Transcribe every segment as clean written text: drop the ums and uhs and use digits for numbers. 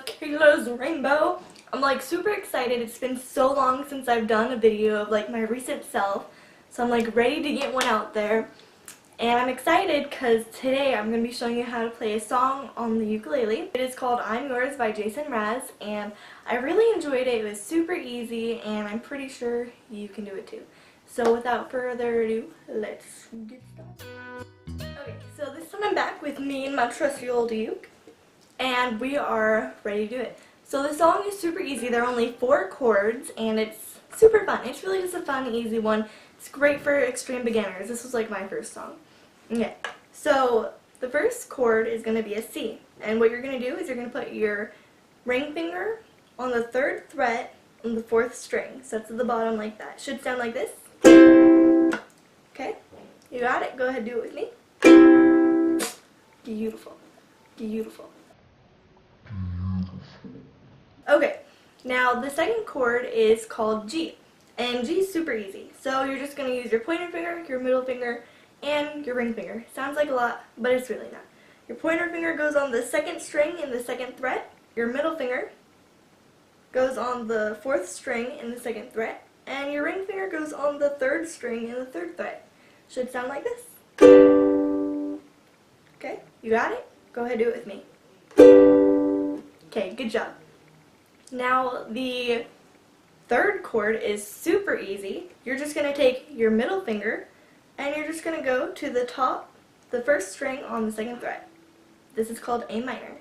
of Kayla's Rainbow. I'm like super excited. It's been so long since I've done a video of like my recent self. So I'm like ready to get one out there. And I'm excited because today I'm going to be showing you how to play a song on the ukulele. It is called I'm Yours by Jason Raz, and I really enjoyed it. It was super easy and I'm pretty sure you can do it too. So without further ado, let's get started. Okay, so this time I'm back with me and my trusty old uke, and we are ready to do it. So the song is super easy. There are only 4 chords and it's super fun. It's really just a fun, easy one. It's great for extreme beginners. This was like my first song. Okay, so the first chord is going to be a C, and what you're going to do is you're going to put your ring finger on the 3rd fret on the 4th string. So it's at the bottom like that. It should sound like this. Okay, you got it? Go ahead and do it with me. Beautiful. Beautiful. Okay, now the second chord is called G, and G is super easy. So you're just going to use your pointer finger, your middle finger, and your ring finger. Sounds like a lot, but it's really not. Your pointer finger goes on the 2nd string in the 2nd fret. Your middle finger goes on the 4th string in the 2nd fret. And your ring finger goes on the 3rd string in the 3rd fret. Should sound like this. Okay, you got it? Go ahead and do it with me. Okay, good job. Now the 3rd chord is super easy. You're just going to take your middle finger and you're just going to go to the top, the 1st string on the 2nd fret. This is called A minor.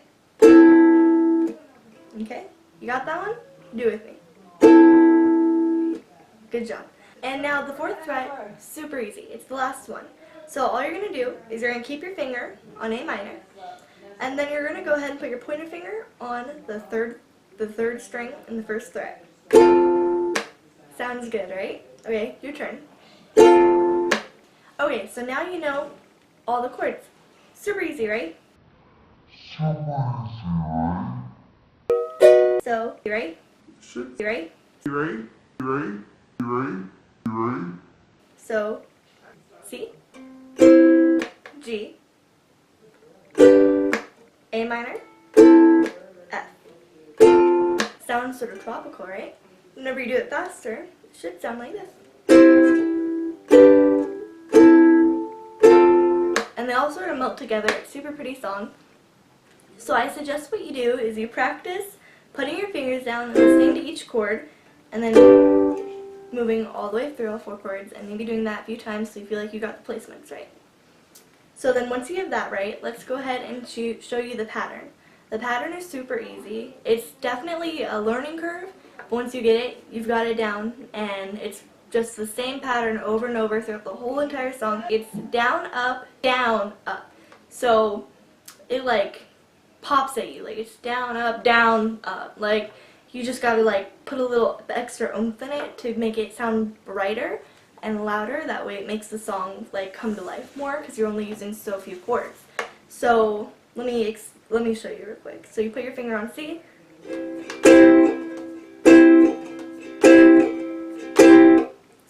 Okay, you got that one? Do it with me. Good job. And now the 4th fret, super easy. It's the last one. So all you're going to do is you're going to keep your finger on A minor, and then you're going to go ahead and put your pointer finger on the 3rd string in the 1st fret. Sounds good, right? Okay, your turn. Okay, so now you know all the chords. Super easy, right? So, you ready? You ready? You ready? So, C, G, A minor, F. Sounds sort of tropical, right? Whenever you do it faster, it should sound like this. And they all sort of melt together. It's a super pretty song. So I suggest what you do is you practice putting your fingers down and listening to each chord, and then moving all the way through all 4 chords, and maybe doing that a few times so you feel like you got the placements right. So then once you have that right, let's go ahead and show you the pattern. The pattern is super easy. It's definitely a learning curve, but once you get it, you've got it down, and it's just the same pattern over and over throughout the whole entire song. It's down, up, down, up. So it like pops at you, like it's down, up. Like you just gotta like put a little extra oomph in it to make it sound brighter and louder. That way it makes the song like come to life more because you're only using so few chords. So let me show you real quick. So you put your finger on C.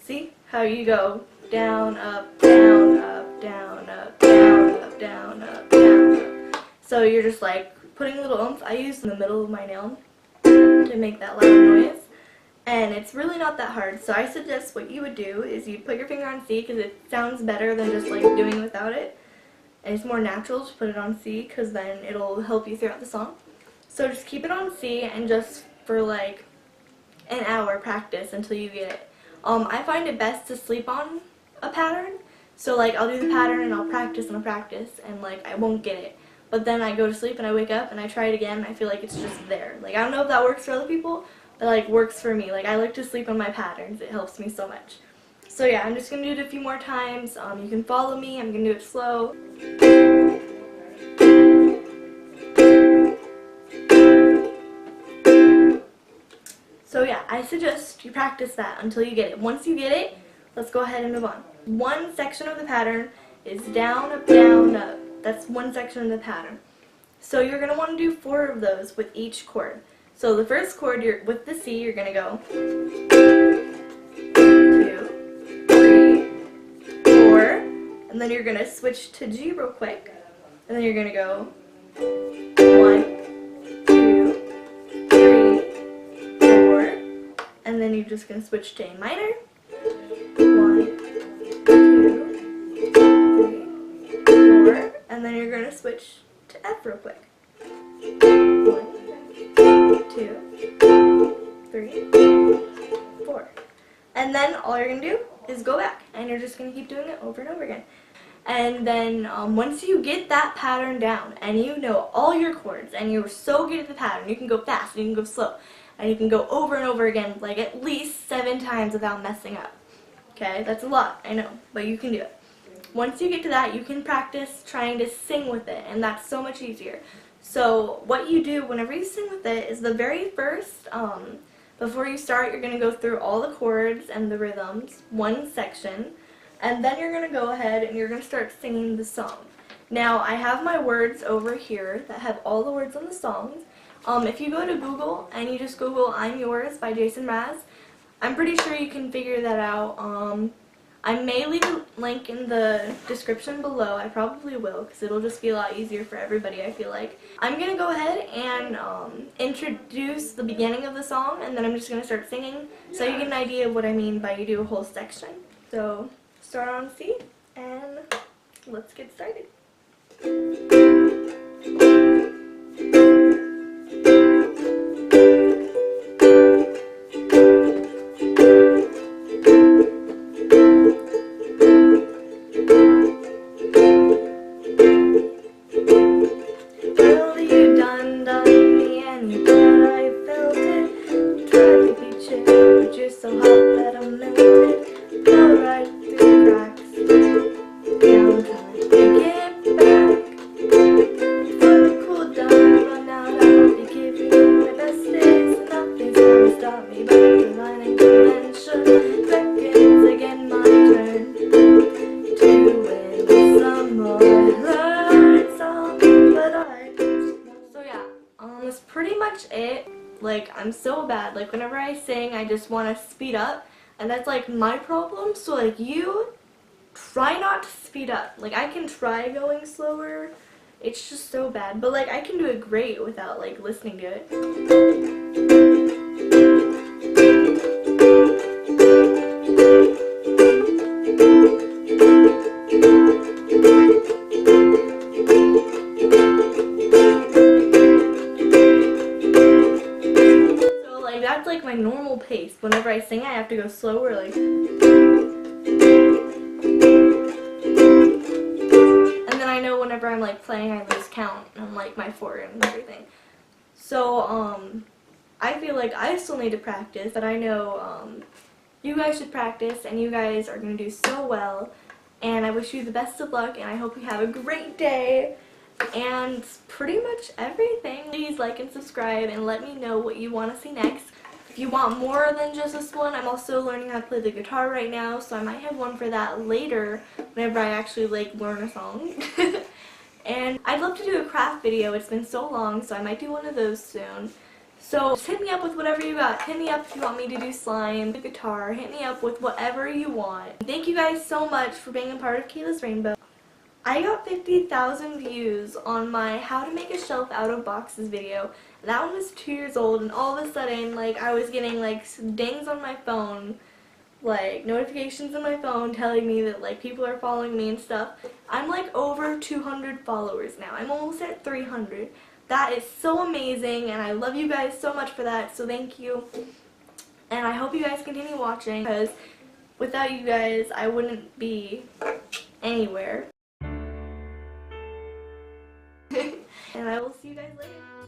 See how you go down, up, down, up, down, up, down, up, down, up, down, up. So you're just like putting a little oomph. I use in the middle of my nail to make that loud noise, and it's really not that hard. So I suggest what you would do is you'd put your finger on C because it sounds better than just like doing it without it, and it's more natural to put it on C because then it'll help you throughout the song. So just keep it on C and just for like an hour practice until you get it. I find it best to sleep on a pattern. So like I'll do the pattern and I'll practice and like I won't get it. But then I go to sleep and I wake up and I try it again and I feel like it's just there. Like I don't know if that works for other people, but like works for me. Like I like to sleep on my patterns. It helps me so much. So yeah, I'm just going to do it a few more times. You can follow me. I'm going to do it slow. So yeah, I suggest you practice that until you get it. Once you get it, let's go ahead and move on. One section of the pattern is down, up, down, up. That's one section of the pattern. So you're going to want to do 4 of those with each chord. So the first chord, with the C, you're going to go 2, 3, 4, and then you're going to switch to G real quick, and then you're going to go 1, 2, then you're just going to switch to A minor. 1, 2, 3, 4, and then you're going to switch to F real quick. 1, 2, 3, 4. And then all you're going to do is go back, and you're just going to keep doing it over and over again. And then once you get that pattern down and you know all your chords and you're so good at the pattern, you can go fast, you can go slow, and you can go over and over again like at least 7 times without messing up. Okay, that's a lot, I know, but you can do it. Once you get to that, you can practice trying to sing with it, and that's so much easier. So what you do whenever you sing with it is the very first, before you start, you're going to go through all the chords and the rhythms, one section. And then you're going to go ahead and you're going to start singing the song. Now, I have my words over here that have all the words on the songs. If you go to Google and you just Google I'm Yours by Jason Mraz, I'm pretty sure you can figure that out. I may leave a link in the description below. I probably will because it'll just be a lot easier for everybody, I feel like. I'm going to go ahead and introduce the beginning of the song, and then I'm just going to start singing so you get an idea of what I mean by you do a whole section. So start on C, and let's get started. Well, you done me, and you thought I felt it. Tried to be chill, but you're so hot that I'm melted. Go right through cracks. Now I'm trying to get back. Before the cool down, run out, I'll be giving you my best days. Nothing's gonna stop me but designing convention. Seconds again, my turn to win some more. Learn some, but so yeah, that's pretty much it. Like, I'm so bad. Like, whenever I sing, I just want to speed up. And that's like my problem, so like you try not to speed up. Like I can try going slower, it's just so bad, but like I can do it great without like listening to it. So like that's like my normal pace. Whenever I sing, I have to go slower, like. Whenever I'm like playing, I lose count on like my forward and everything. So I feel like I still need to practice, but I know you guys should practice, and you guys are going to do so well. And I wish you the best of luck, and I hope you have a great day. And pretty much everything. Please like and subscribe, and let me know what you want to see next. If you want more than just this one, I'm also learning how to play the guitar right now, so I might have one for that later whenever I actually like learn a song. And I'd love to do a craft video. It's been so long, so I might do one of those soon. So just hit me up with whatever you got. Hit me up if you want me to do slime, the guitar. Hit me up with whatever you want. Thank you guys so much for being a part of Kayla's Rainbow. I got 50,000 views on my how to make a shelf out of boxes video. That one was 2 years old, and all of a sudden, like, I was getting like dings on my phone, like notifications on my phone telling me that like people are following me and stuff. I'm like over 200 followers now. I'm almost at 300. That is so amazing, and I love you guys so much for that, so thank you. And I hope you guys continue watching, because without you guys, I wouldn't be anywhere. And I will see you guys later.